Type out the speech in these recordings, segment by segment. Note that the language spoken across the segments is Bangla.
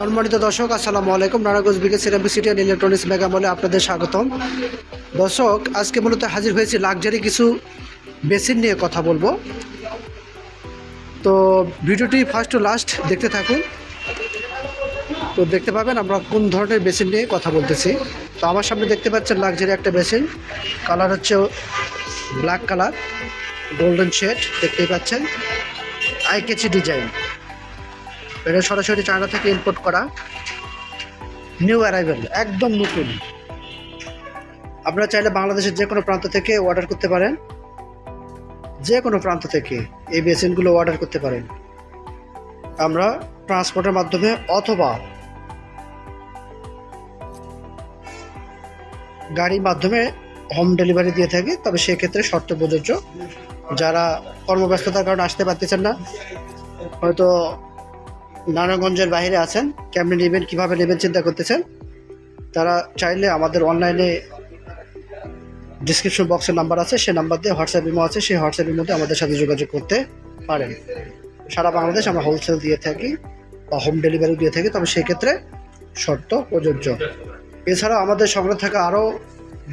সম্মানিত দর্শক আসসালামু আলাইকুম। Narayanganj BK ceramic city and electronics mega মলে আপনাদের স্বাগতম। দর্শক, আজকে মূলত হাজির হয়েছি লাক্সারি কিছু বেসিন নিয়ে কথা বলবো। তো ভিডিওটি ফার্স্ট টু লাস্ট দেখতে থাকুন, তো দেখতে পাবেন আমরা কোন ধরনের বেসিন নিয়ে কথা বলতেছি। তো আমার সামনে দেখতে পাচ্ছেন লাক্সারি একটা বেসিন, কালার হচ্ছে ব্ল্যাক কালার, গোল্ডেন শেড দেখতেই পাচ্ছেন, আই ক্যাচি ডিজাইন। এটা সরাসরি চায়না থেকে ইম্পোর্ট করা, নিউ অ্যারাইভেল, একদম নতুন। আপনারা চাইলে বাংলাদেশের যে কোনো প্রান্ত থেকে অর্ডার করতে পারেন, যে কোনো প্রান্ত থেকে এই বেসিনগুলো অর্ডার করতে পারেন। আমরা ট্রান্সপোর্টের মাধ্যমে অথবা গাড়ির মাধ্যমে হোম ডেলিভারি দিয়ে থাকি। তবে সেক্ষেত্রে শর্ত প্রযোজ্য। যারা কর্মব্যস্ততার কারণে আসতে পারতেছেন না, হয়তো নারায়ণগঞ্জের বাইরে আছেন, কেমনে নেবেন, কীভাবে নেবেন চিন্তা করতেছেন, তারা চাইলে আমাদের অনলাইনে ডিসক্রিপশন বক্সের নাম্বার আছে, সেই নাম্বার দিয়ে হোয়াটসঅ্যাপ ইমো আছে, সেই হোয়াটসঅ্যাপের মধ্যে আমাদের সাথে যোগাযোগ করতে পারেন। সারা বাংলাদেশ আমরা হোলসেল দিয়ে থাকি বা হোম ডেলিভারি দিয়ে থাকি, তবে সেক্ষেত্রে শর্ত প্রযোজ্য। এছাড়াও আমাদের সংগ্রহ থাকা আরও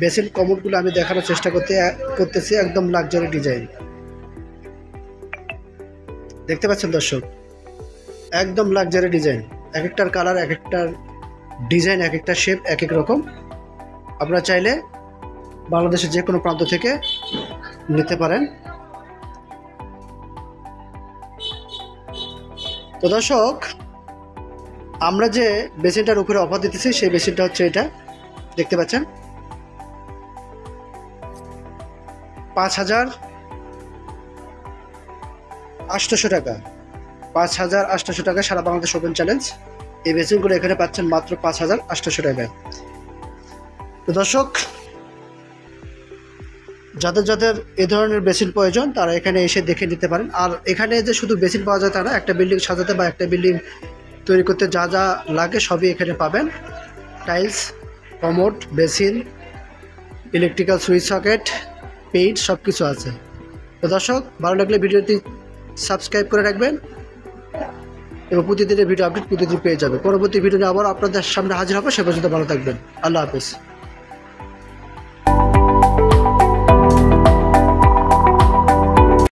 বেসিন কমোডগুলো আমি দেখানোর চেষ্টা করতেছি, একদম লাক্সারি ডিজাইন। দেখতে পাচ্ছেন দর্শক, একদম লাক্সারি ডিজাইন, এক একটার কালার, এক একটার ডিজাইন, এক একটা শেপ এক এক রকম। আপনারা চাইলে বাংলাদেশের যে কোনো প্রান্ত থেকে নিতে পারেন। তো দর্শক, আমরা যে বেসিনটার উপরে অফার দিতেছি সেই বেসিনটা হচ্ছে এটা, দেখতে পাচ্ছেন 5,800 টাকা, 5,800 টাকা সারা বাংলাদেশ ওপেন চ্যালেঞ্জ। এই বেসিনগুলো এখানে পাচ্ছেন মাত্র 5,800 টাকায়। তো দর্শক, যাদের যাদের এ ধরনের বেসিন প্রয়োজন তারা এখানে এসে দেখে নিতে পারেন। আর এখানে যে শুধু বেসিন পাওয়া যায় তা না, একটা বিল্ডিং সাজাতে বা একটা বিল্ডিং তৈরি করতে যা যা লাগে সবই এখানে পাবেন। Tiles, commode, basin, electrical switch socket, paint সব কিছু আছে। তো দর্শক, ভালো লাগলে ভিডিওটি সাবস্ক্রাইব করে রাখবেন এবং প্রতিদিনের ভিডিও আপডেট প্রতিদিন পেয়ে যাবে। পরবর্তী ভিডিও নিয়ে আবার আপনাদের সামনে হাজির হবো। সে পর্যন্ত ভালো থাকবেন। আল্লাহ হাফেজ।